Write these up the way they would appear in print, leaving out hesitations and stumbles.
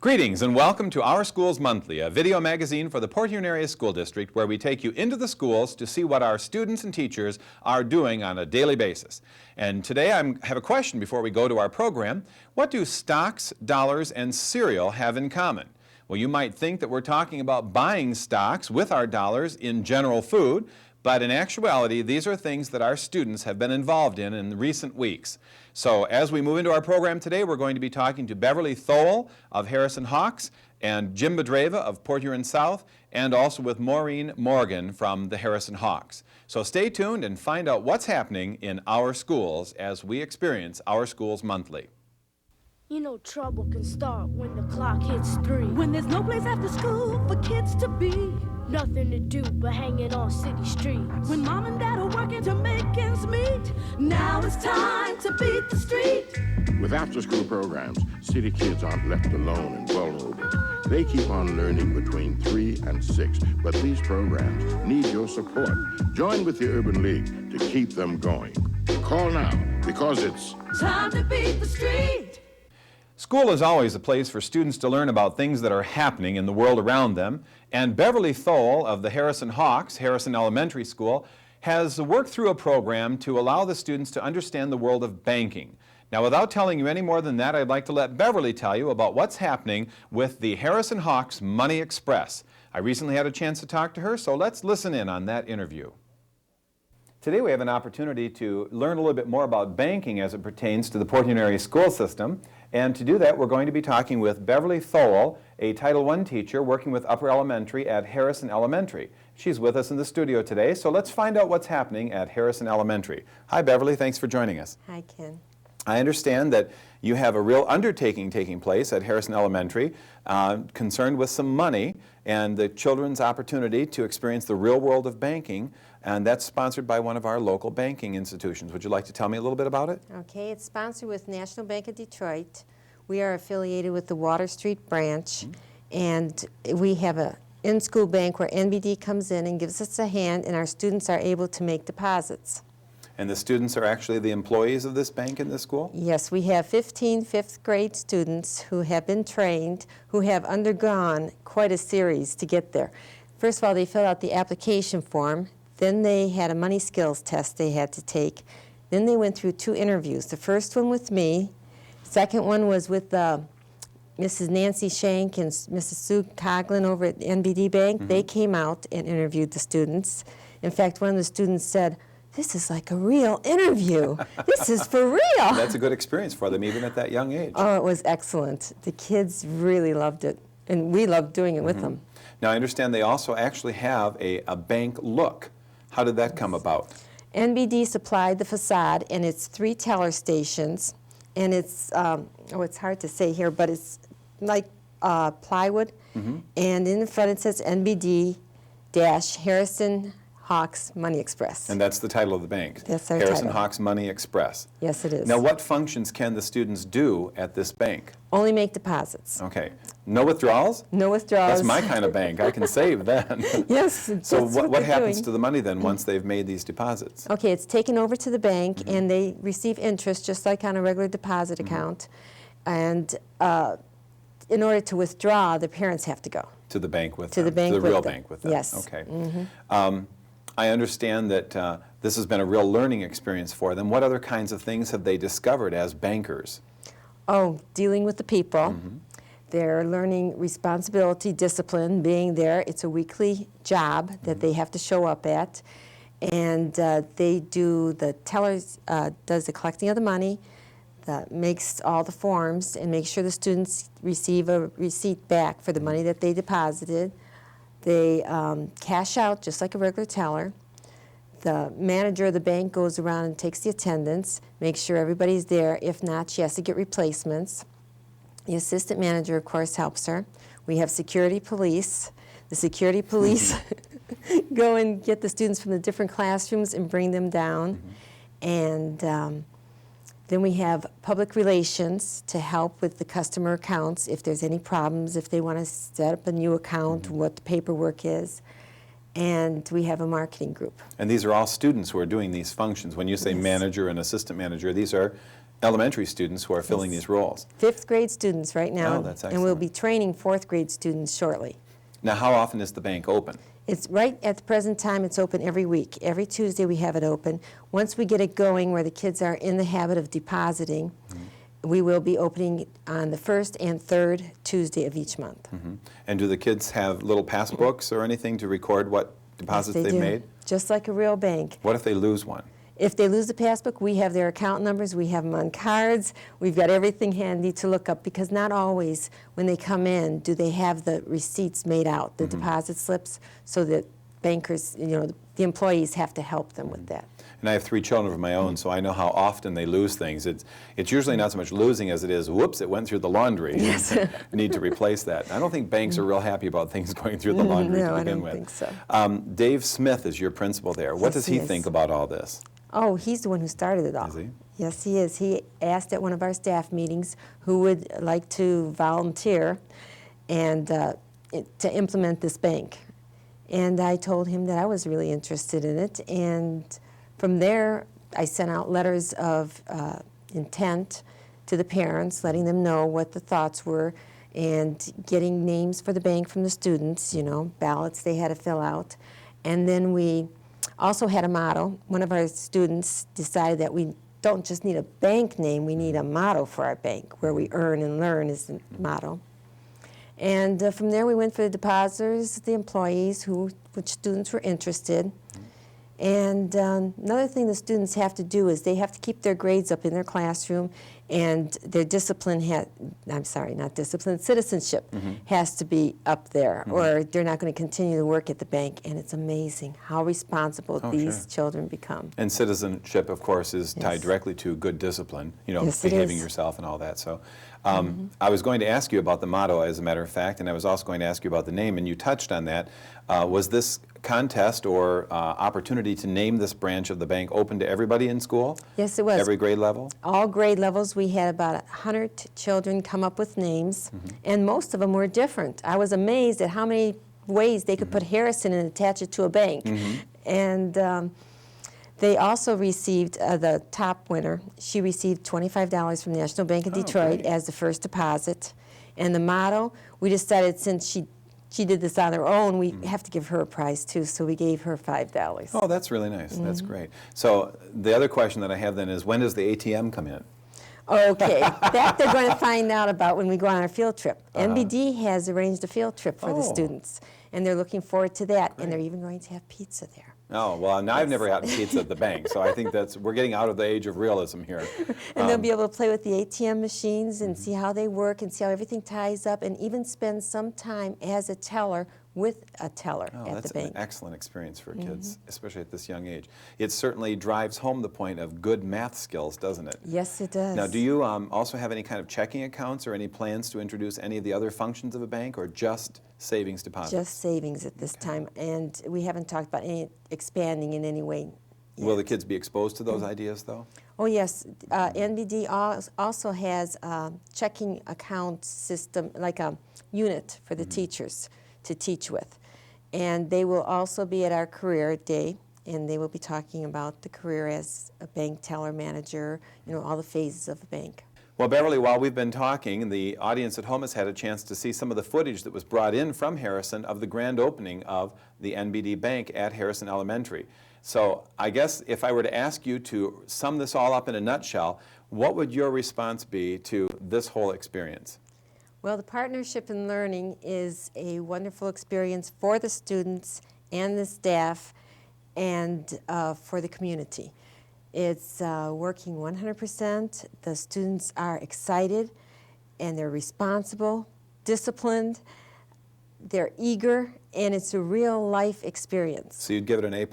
Greetings and welcome to Our Schools Monthly, a video magazine for the Port Huron Area School District where we take you into the schools to see what our students and teachers are doing on a daily basis. And today I have a question before we go to our program. What do stocks, dollars, and cereal have in common? Well, you might think that we're talking about buying stocks with our dollars in general food, but in actuality, these are things that our students have been involved in recent weeks. So as we move into our program today, we're going to be talking to Beverly Thole of Harrison Hawks and Jim Bedreva of Port Huron South, and also with Maureen Morgan from the Harrison Hawks. So stay tuned and find out what's happening in our schools as we experience Our Schools Monthly. You know trouble can start when the clock hits 3. When there's no place after school for kids to be. Nothing to do but hanging on city streets. When mom and dad are working to make ends meet. Now it's time to beat the street. With after-school programs, city kids aren't left alone and vulnerable. They keep on learning between 3 and 6, but these programs need your support. Join with the Urban League to keep them going. Call now, because it's time to beat the street. School is always a place for students to learn about things that are happening in the world around them, and Beverly Thole of the Harrison Hawks, Harrison Elementary School, has worked through a program to allow the students to understand the world of banking. Now, without telling you any more than that, I'd like to let Beverly tell you about what's happening with the Harrison Hawks Money Express. I recently had a chance to talk to her, so let's listen in on that interview. Today we have an opportunity to learn a little bit more about banking as it pertains to the Port Huron Area school system. And to do that, we're going to be talking with Beverly Thole, a Title I teacher working with upper elementary at Harrison Elementary. She's with us in the studio today, so let's find out what's happening at Harrison Elementary. Hi, Beverly. Thanks for joining us. Hi, Ken. I understand that you have a real undertaking taking place at Harrison Elementary concerned with some money and the children's opportunity to experience the real world of banking, and that's sponsored by one of our local banking institutions. Would you like to tell me a little bit about it? Okay, it's sponsored with National Bank of Detroit. We are affiliated with the Water Street branch, and we have a in-school bank where NBD comes in and gives us a hand, and our students are able to make deposits. And the students are actually the employees of this bank in this school? Yes, we have 15 fifth grade students who have been trained, who have undergone quite a series to get there. First of all, they filled out the application form. Then they had a money skills test they had to take. Then they went through 2 interviews. The first one with me. Second one was with Mrs. Nancy Shank and Mrs. Sue Coughlin over at NBD Bank. They came out and interviewed the students. In fact, one of the students said, "This is like a real interview. This is for real." That's a good experience for them, even at that young age. Oh, it was excellent. The kids really loved it, and we loved doing it with them. Now, I understand they also actually have a bank look. How did that come about? NBD supplied the facade, and it's 3 teller stations, and it's, it's hard to say here, but it's like plywood, and in the front it says NBD-Harrison Hawks Money Express. And that's the title of the bank? That's our Harrison title. Hawks Money Express. Yes, it is. Now, what functions can the students do at this bank? Only make deposits. Okay. No withdrawals? No withdrawals. That's my kind of bank. I can save then. Yes. So that's what they're happens doing. to the money then once they've made these deposits? Okay, it's taken over to the bank, and they receive interest just like on a regular deposit account. And in order to withdraw, the parents have to go. To the bank with To them? the bank To the with real them. bank with them? Yes. Okay. I understand that this has been a real learning experience for them. What other kinds of things have they discovered as bankers? Oh, dealing with the people. They're learning responsibility, discipline, being there. It's a weekly job that they have to show up at. And they do, the tellers does the collecting of the money, that makes all the forms, and makes sure the students receive a receipt back for the money that they deposited. They cash out just like a regular teller. The manager of the bank goes around and takes the attendance, makes sure everybody's there. If not, she has to get replacements. The assistant manager, of course, helps her. We have security police. The security police go and get the students from the different classrooms and bring them down. And then we have public relations to help with the customer accounts if there's any problems, if they want to set up a new account, what the paperwork is. And we have a marketing group. And these are all students who are doing these functions. When you say Yes. manager and assistant manager, these are elementary students who are filling Yes. these roles. 5th grade students right now. Oh, that's And we'll excellent. be training 4th grade students shortly. Now, how often is the bank open? It's right at the present time, it's open every week. Every Tuesday we have it open. Once we get it going where the kids are in the habit of depositing, we will be opening on the 1st and 3rd Tuesday of each month. And do the kids have little passbooks or anything to record what deposits They they've do, made? just like a real bank. What if they lose one? If they lose the passbook, we have their account numbers, we have them on cards, we've got everything handy to look up, because not always when they come in do they have the receipts made out, the deposit slips, so that bankers, the employees have to help them with that. And I have 3 children of my own, so I know how often they lose things. It's usually not so much losing as it is, whoops, it went through the laundry. Yes. Need to replace that. I don't think banks are real happy about things going through the laundry No, to I begin don't with. think so. Dave Smith is your principal there. What Yes, does he he is. think about all this? Oh, he's the one who started it all. Is he? Yes, he is. He asked at one of our staff meetings who would like to volunteer and to implement this bank. And I told him that I was really interested in it. And from there, I sent out letters of intent to the parents, letting them know what the thoughts were, and getting names for the bank from the students, ballots they had to fill out. And then we also had a motto. One of our students decided that we don't just need a bank name, we need a motto for our bank, where we earn and learn is the motto. And from there we went for the depositors, the employees, which students were interested. And another thing the students have to do is they have to keep their grades up in their classroom, and their citizenship has to be up there, or they're not going to continue to work at the bank. And it's amazing how responsible these sure. children become. And citizenship, of course, is tied Yes. directly to good discipline, Yes, it behaving is. yourself and all that. So I was going to ask you about the motto, as a matter of fact, and I was also going to ask you about the name, and you touched on that. Was this contest or opportunity to name this branch of the bank open to everybody in school? Yes, it was. Every grade level? All grade levels. We had about 100 children come up with names, and most of them were different. I was amazed at how many ways they could put Harrison and attach it to a bank. And they also received the top winner. She received $25 from National Bank of Detroit great. as the first deposit. And the motto, we decided since she did this on her own, we have to give her a prize too, so we gave her $5. Oh, that's really nice. That's great. So the other question that I have then is, when does the ATM come in? Okay, that they're going to find out about when we go on our field trip. NBD has arranged a field trip for the Oh. students, and they're looking forward to that, and they're even going to have pizza there. Oh, well, now I've never had pizza at the bank, so I think we're getting out of the age of realism here. And they'll be able to play with the ATM machines and see how they work and see how everything ties up, and even spend some time as a teller with a teller Oh, at that's the bank. an excellent experience for kids, especially at this young age. It certainly drives home the point of good math skills, doesn't it? Yes, it does. Now, do you also have any kind of checking accounts or any plans to introduce any of the other functions of a bank, or just savings deposits? Just savings at this time, and we haven't talked about any expanding in any way. Will the kids be exposed to those ideas, though? Oh, yes. NBD also has a checking account system, like a unit for the teachers to teach with. And they will also be at our career day, and they will be talking about the career as a bank teller manager, all the phases of a bank. Well, Beverly, while we've been talking, the audience at home has had a chance to see some of the footage that was brought in from Harrison of the grand opening of the NBD Bank at Harrison Elementary. So I guess if I were to ask you to sum this all up in a nutshell, what would your response be to this whole experience? Well, the Partnership in Learning is a wonderful experience for the students and the staff and for the community. It's working 100%. The students are excited and they're responsible, disciplined, they're eager, and it's a real life experience. So you'd give it an A+.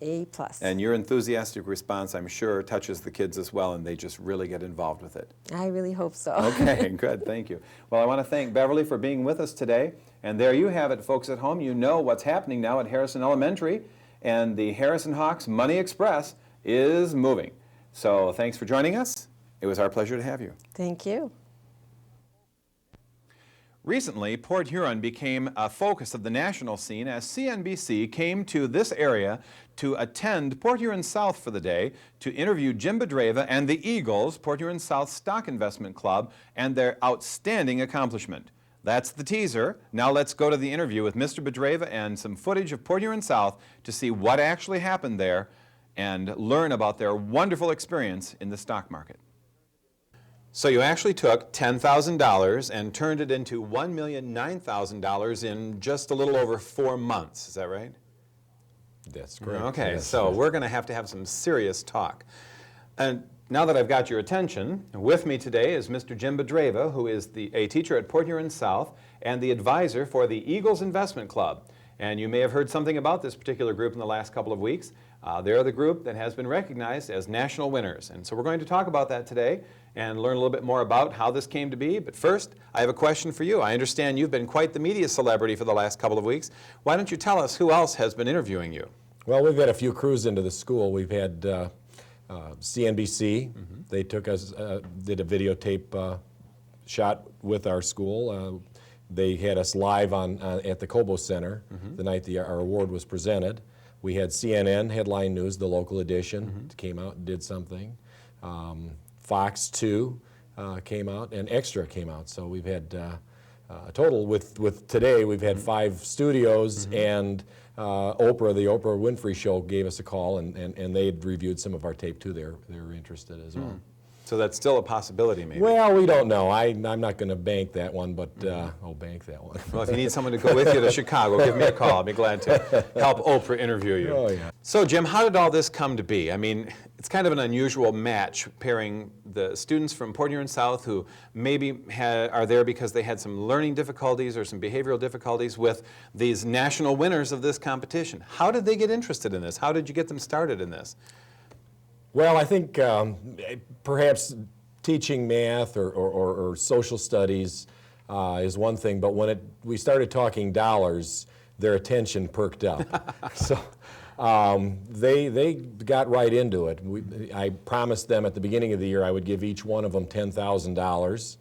A+. And your enthusiastic response, I'm sure, touches the kids as well, and they just really get involved with it. I really hope so. Okay, good, thank you. Well, I want to thank Beverly for being with us today. And there you have it, folks at home. You know what's happening now at Harrison Elementary, and the Harrison Hawks Money Express is moving. So thanks for joining us. It was our pleasure to have you. Thank you. Recently, Port Huron became a focus of the national scene as CNBC came to this area to attend Port Huron South for the day to interview Jim Bedreva and the Eagles, Port Huron South Stock Investment Club, and their outstanding accomplishment. That's the teaser. Now let's go to the interview with Mr. Bedreva and some footage of Port Huron South to see what actually happened there and learn about their wonderful experience in the stock market. So you actually took $10,000 and turned it into $1,009,000 in just a little over 4 months, is that right? That's correct. Okay, Yes. so we're going to have some serious talk. And now that I've got your attention, with me today is Mr. Jim Bedreva, who is a teacher at Port Huron South and the advisor for the Eagles Investment Club. And you may have heard something about this particular group in the last couple of weeks. They're the group that has been recognized as national winners. And so we're going to talk about that today and learn a little bit more about how this came to be. But first, I have a question for you. I understand you've been quite the media celebrity for the last couple of weeks. Why don't you tell us who else has been interviewing you? Well, we've had a few crews into the school. We've had CNBC. They took us, did a videotape shot with our school. They had us live at the Cobo Center the night our award was presented. We had CNN, Headline News, the local edition, came out and did something. Fox 2 came out, and Extra came out. So we've had a total, with today, we've had 5 studios, and Oprah, the Oprah Winfrey Show, gave us a call, and they had reviewed some of our tape too. They're interested as well. So that's still a possibility, maybe. Well, we don't know. I'm not going to bank that one, but bank that one. Well, if you need someone to go with you to Chicago, give me a call. I'll be glad to help Oprah interview you. Oh, yeah. So, Jim, how did all this come to be? I mean, it's kind of an unusual match, pairing the students from Port Huron South who maybe are there because they had some learning difficulties or some behavioral difficulties with these national winners of this competition. How did they get interested in this? How did you get them started in this? Well, I think perhaps teaching math or social studies is one thing, but when we started talking dollars, their attention perked up. So they got right into it. I promised them at the beginning of the year I would give each one of them $10,000,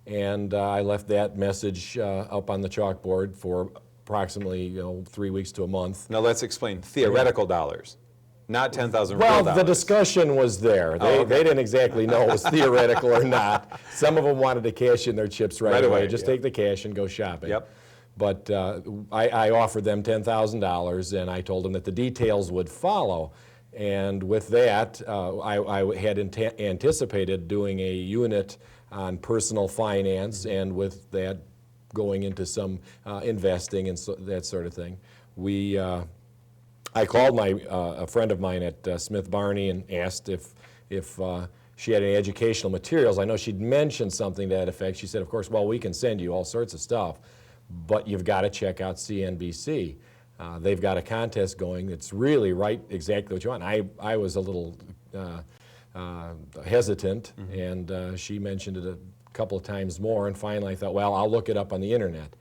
and I left that message up on the chalkboard for approximately 3 weeks to a month. Now let's explain theoretical dollars. Not 10,000 real Well, dollars. the discussion was there. They didn't exactly know it was theoretical or not. Some of them wanted to cash in their chips right away. Just take the cash and go shopping. Yep. But I offered them $10,000, and I told them that the details would follow. And with that, I had anticipated doing a unit on personal finance, and with that, going into some investing and that sort of thing. I called a friend of mine at Smith Barney and asked if she had any educational materials. I know she'd mentioned something to that effect. She said, of course, well, we can send you all sorts of stuff, but you've got to check out CNBC. They've got a contest going that's really right exactly what you want. I was a little hesitant, and she mentioned it a couple of times more, and finally I thought, well, I'll look it up on the internet.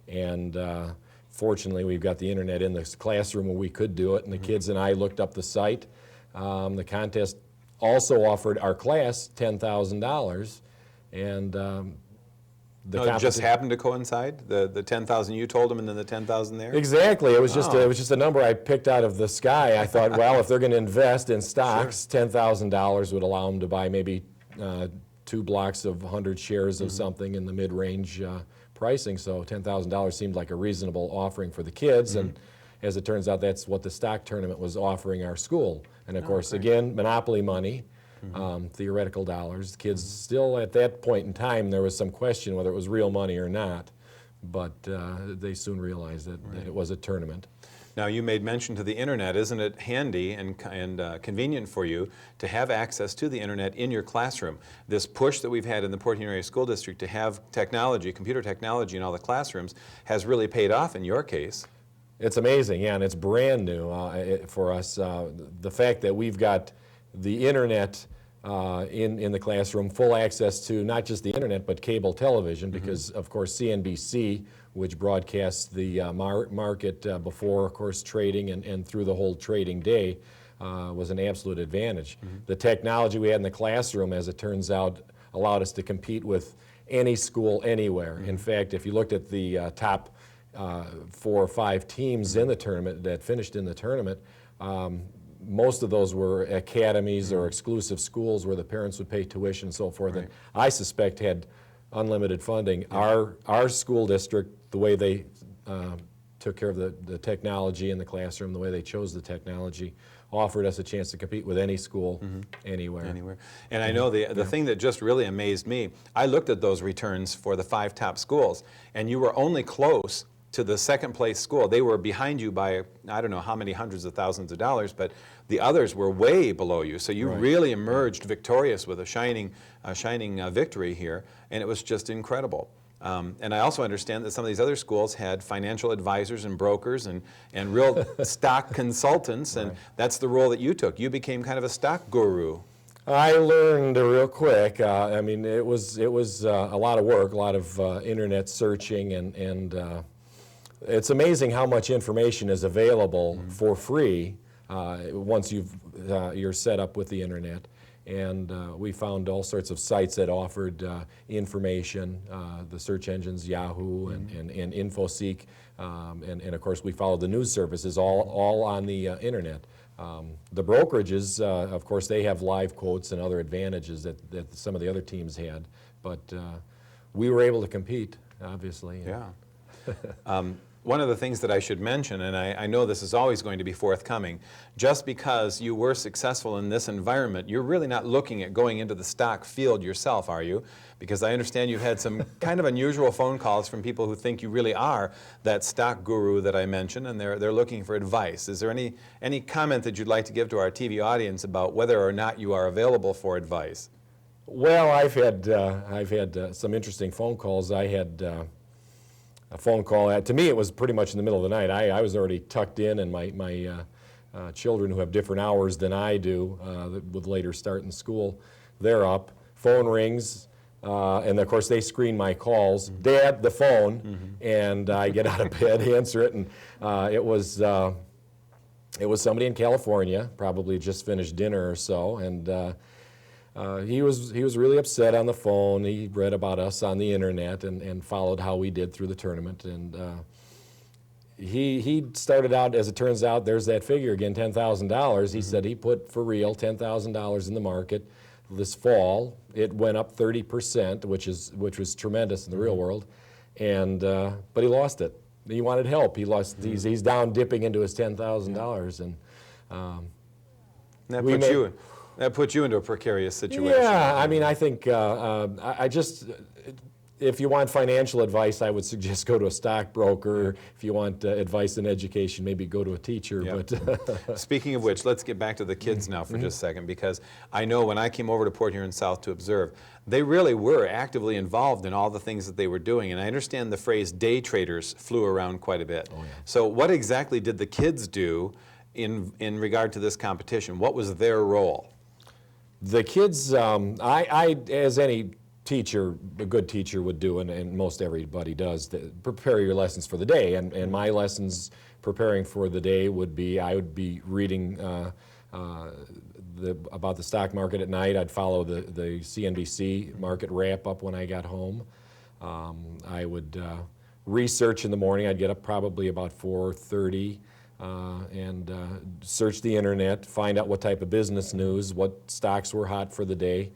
And fortunately, we've got the internet in this classroom where we could do it, and the kids and I looked up the site. The contest also offered our class $10,000, and it just happened to coincide? The 10,000 you told them, and then the 10,000 there? Exactly. It was just a number I picked out of the sky. I thought, well, if they're going to invest in stocks, $10,000 would allow them to buy maybe 2 blocks of 100 shares of something in the mid-range pricing, so $10,000 seemed like a reasonable offering for the kids, and as it turns out, that's what the stock tournament was offering our school. And of course, again, monopoly money, theoretical dollars. The kids still, at that point in time, there was some question whether it was real money or not, but they soon realized that it was a tournament. Now, you made mention to the internet. Isn't it handy and convenient for you to have access to the internet in your classroom? This push that we've had in the Port Huron Area School District to have technology, computer technology in all the classrooms has really paid off in your case. It's amazing, yeah, and it's brand new for us. The fact that we've got the internet in the classroom, full access to not just the internet, but cable television, because, of course, CNBC, which broadcasts the market before, of course, trading and through the whole trading day, was an absolute advantage. The technology we had in the classroom, as it turns out, allowed us to compete with any school anywhere. In fact, if you looked at the top 4 or 5 teams in the tournament that finished in the tournament, most of those were academies or exclusive schools where the parents would pay tuition and so forth, and I suspect had unlimited funding. Our school district, the way they took care of the technology in the classroom, the way they chose the technology, offered us a chance to compete with any school anywhere. And I know the thing that just really amazed me, I looked at those returns for the 5 top schools, and you were only close to the second place school. They were behind you by, I don't know how many hundreds of thousands of dollars, but the others were way below you. So you really emerged victorious with a shining victory here, and it was just incredible. And I also understand that some of these other schools had financial advisors and brokers and real stock consultants, and that's the role that you took. You became kind of a stock guru. I learned real quick. I mean, it was a lot of work, a lot of internet searching, and it's amazing how much information is available for free once you're set up with the internet. And we found all sorts of sites that offered information, the search engines, Yahoo and InfoSeek, and of course we followed the news services all on the internet. The brokerages, of course, they have live quotes and other advantages that some of the other teams had, but we were able to compete, obviously. Yeah. One of the things that I should mention, and I know this is always going to be forthcoming, just because you were successful in this environment, you're really not looking at going into the stock field yourself, are you? Because I understand you've had some kind of unusual phone calls from people who think you really are that stock guru that I mentioned, and they're looking for advice. Is there any comment that you'd like to give to our TV audience about whether or not you are available for advice? Well, I've had some interesting phone calls. I had a phone call. To me, it was pretty much in the middle of the night. I was already tucked in, and my children, who have different hours than I do, with later start in school, they're up. Phone rings, and of course they screen my calls. Dad, the phone, and I get out of bed, answer it, and it was somebody in California, probably just finished dinner or so, and he was really upset on the phone. He read about us on the internet and followed how we did through the tournament. And he started out, as it turns out, there's that figure again, $10,000. He said he put, for real, $10,000 in the market this fall. It went up 30%, which was tremendous in the real world. And but he lost it. He wanted help. He lost. He's down dipping into his $10,000, and that puts you into a precarious situation. Yeah, I mean, I think if you want financial advice, I would suggest go to a stockbroker. If you want advice in education, maybe go to a teacher. Yep. But Speaking of which, let's get back to the kids now for just a second, because I know when I came over to Port Huron South to observe, they really were actively involved in all the things that they were doing. And I understand the phrase day traders flew around quite a bit. Oh, yeah. So what exactly did the kids do in regard to this competition? What was their role? The kids, I as any teacher, a good teacher would do, and most everybody does, prepare your lessons for the day. And my lessons preparing for the day would be, I would be reading about the stock market at night. I'd follow the CNBC market wrap-up when I got home. I would research in the morning. I'd get up probably about 4:30. And search the internet, find out what type of business news, what stocks were hot for the day.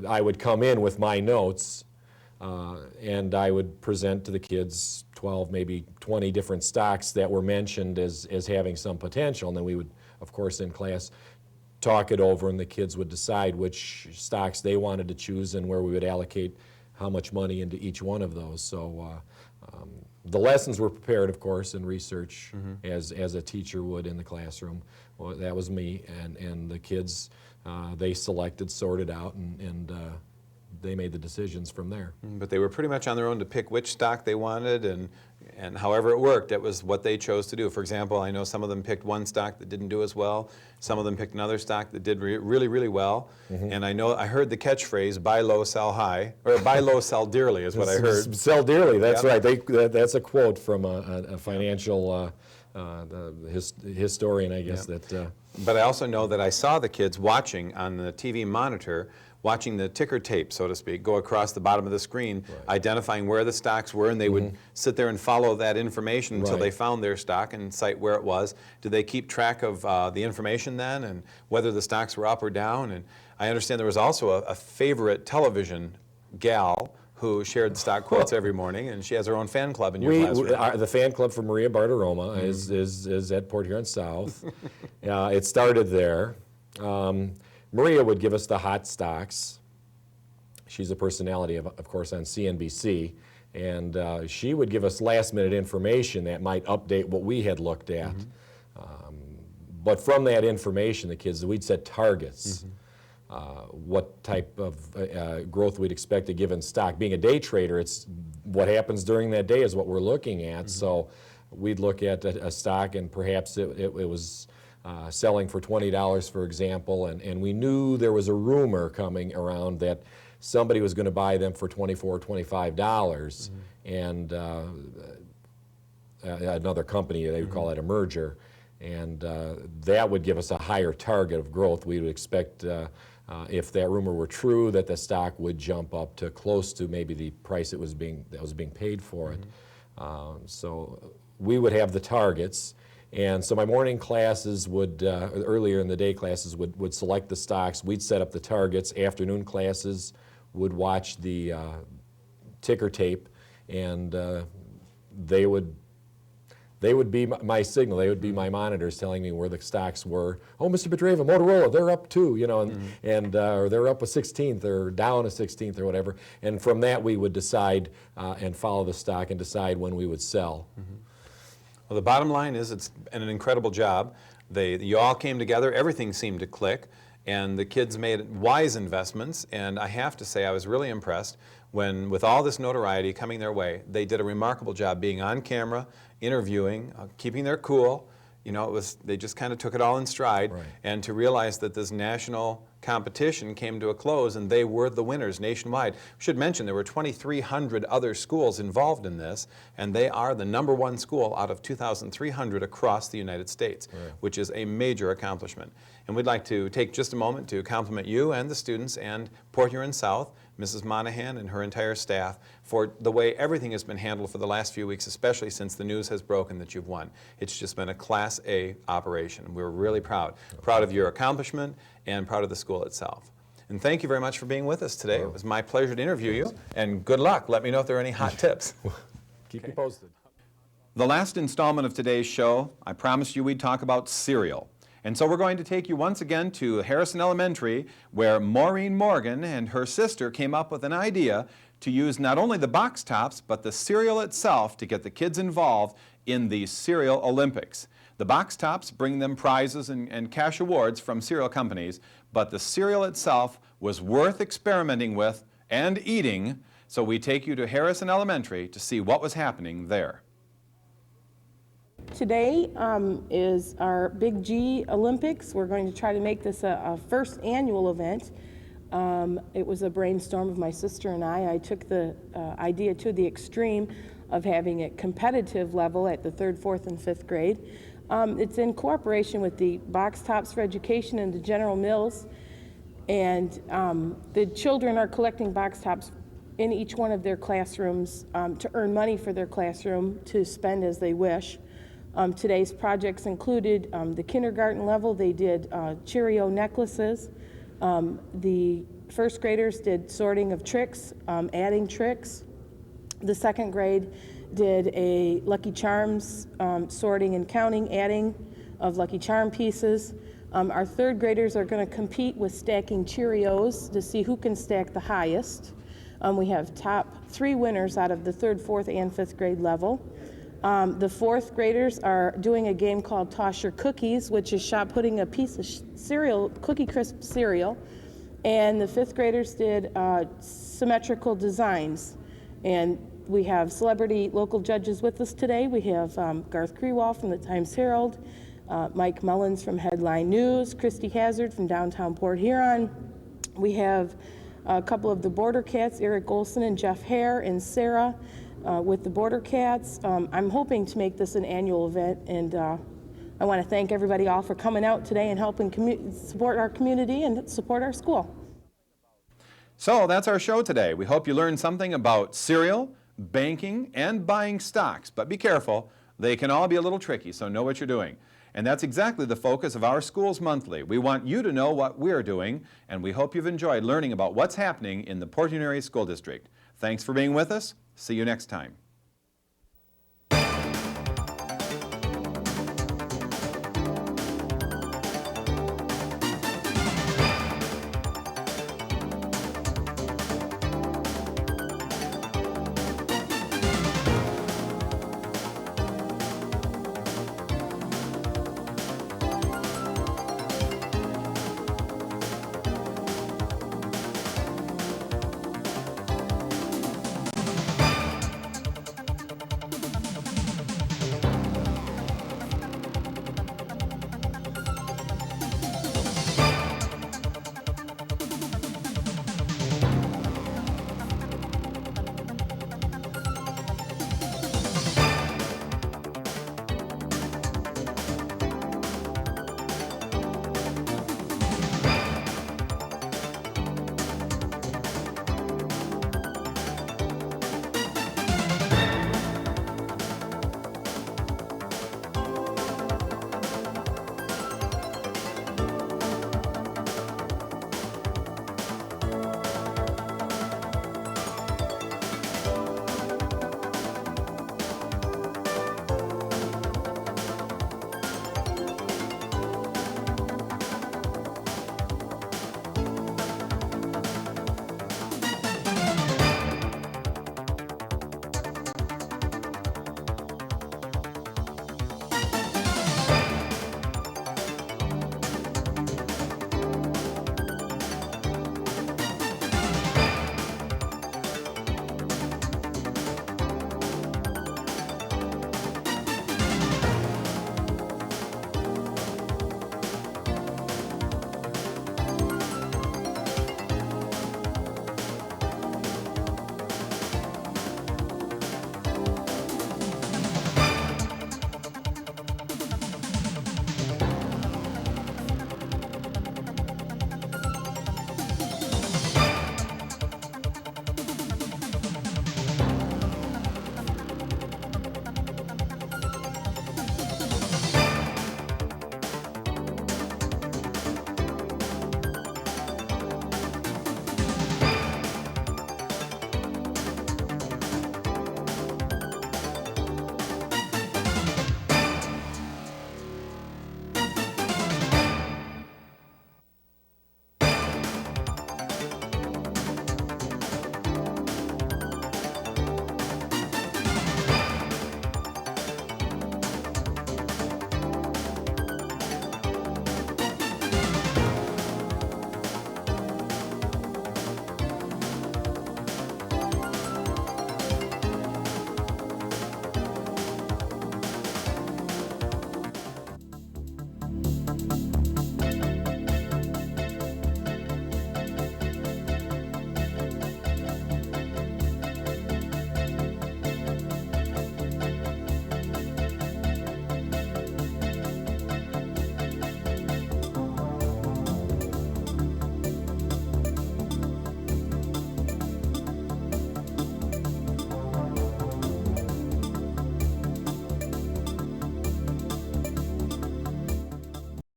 I would come in with my notes, and I would present to the kids 12, maybe 20 different stocks that were mentioned as having some potential. And then we would, of course, in class, talk it over, and the kids would decide which stocks they wanted to choose and where we would allocate how much money into each one of those. So the lessons were prepared, of course, in research as a teacher would in the classroom. Well, that was me, and the kids, they selected, sorted out, and they made the decisions from there. But they were pretty much on their own to pick which stock they wanted, and however it worked, it was what they chose to do. For example, I know some of them picked one stock that didn't do as well. Some of them picked another stock that did really, really well. And I heard the catchphrase, buy low, sell high, or buy low, sell dearly is what I heard. Sell dearly, that's right. That's a quote from a financial historian, I guess. But I also know that I saw the kids watching on the TV monitor watching the ticker tape, so to speak, go across the bottom of the screen, identifying where the stocks were, and they would sit there and follow that information until they found their stock and cite where it was. Did they keep track of the information then and whether the stocks were up or down? And I understand there was also a favorite television gal who shared stock quotes every morning, and she has her own fan club in your classroom. The fan club for Maria Bartiromo is at Port Huron South. It started there. Maria would give us the hot stocks. She's a personality, of course, on CNBC, and she would give us last-minute information that might update what we had looked at. But from that information, the kids, we'd set targets. What type of growth we'd expect a given stock. Being a day trader, it's what happens during that day is what we're looking at. So we'd look at a stock and perhaps it was selling for $20, for example, and we knew there was a rumor coming around that somebody was going to buy them for $24, $25, and another company, they would call it a merger, and that would give us a higher target of growth. We would expect if that rumor were true, that the stock would jump up to close to maybe the price that was being paid for it. So we would have the targets, and so my morning classes would, earlier in the day classes would select the stocks. We'd set up the targets. Afternoon classes would watch the ticker tape, and they would be my signal. They would be my monitors telling me where the stocks were. Oh, Mr. Pedrava, Motorola, they're up too, you know, and or they're up a 16th or down a 16th or whatever. And from that, we would decide and follow the stock and decide when we would sell. Well, the bottom line is it's an incredible job. You all came together, everything seemed to click, and the kids made wise investments, and I have to say I was really impressed when, with all this notoriety coming their way, they did a remarkable job being on camera, interviewing, keeping their cool. You know, they just kind of took it all in stride, and to realize that this national competition came to a close and they were the winners nationwide. We should mention there were 2,300 other schools involved in this, and they are the #1 school out of 2,300 across the United States, which is a major accomplishment. And we'd like to take just a moment to compliment you and the students and Port Huron South, Mrs. Monahan and her entire staff, for the way everything has been handled for the last few weeks, especially since the news has broken that you've won. It's just been a Class A operation. We're really proud. Proud of your accomplishment and proud of the school itself. And thank you very much for being with us today. It was my pleasure to interview you, and good luck. Let me know if there are any hot tips. Keep you posted. The last installment of today's show, I promised you we'd talk about cereal. And so we're going to take you once again to Harrison Elementary, where Maureen Morgan and her sister came up with an idea to use not only the box tops, but the cereal itself to get the kids involved in the Cereal Olympics. The box tops bring them prizes and cash awards from cereal companies, but the cereal itself was worth experimenting with and eating, so we take you to Harrison Elementary to see what was happening there. Today is our Big G Olympics. We're going to try to make this a first annual event. It was a brainstorm of my sister and I. I took the idea to the extreme of having it competitive level at the 3rd, 4th, and 5th grade. It's in cooperation with the Box Tops for Education and the General Mills. And the children are collecting box tops in each one of their classrooms to earn money for their classroom to spend as they wish. Today's projects included the kindergarten level. They did Cheerio necklaces. The 1st graders did sorting of tricks, adding tricks. The 2nd grade did a Lucky Charms sorting and counting, adding of Lucky Charm pieces. Our 3rd graders are going to compete with stacking Cheerios to see who can stack the highest. We have top 3 winners out of the 3rd, 4th, and 5th grade level. The 4th graders are doing a game called Toss Your Cookies, which is shot putting a piece of cereal, Cookie Crisp cereal. And the 5th graders did symmetrical designs. And we have celebrity local judges with us today. We have Garth Krewall from the Times-Herald, Mike Mullins from Headline News, Christy Hazard from downtown Port Huron. We have a couple of the Border Cats, Eric Olson and Jeff Hare, and Sarah with the Border Cats. I'm hoping to make this an annual event, and I want to thank everybody all for coming out today and helping support our community and support our school. So that's our show today. We hope you learned something about cereal, banking, and buying stocks. But be careful, they can all be a little tricky, so know what you're doing. And that's exactly the focus of our Schools Monthly. We want you to know what we're doing, and we hope you've enjoyed learning about what's happening in the Port Union Area School District. Thanks for being with us. See you next time.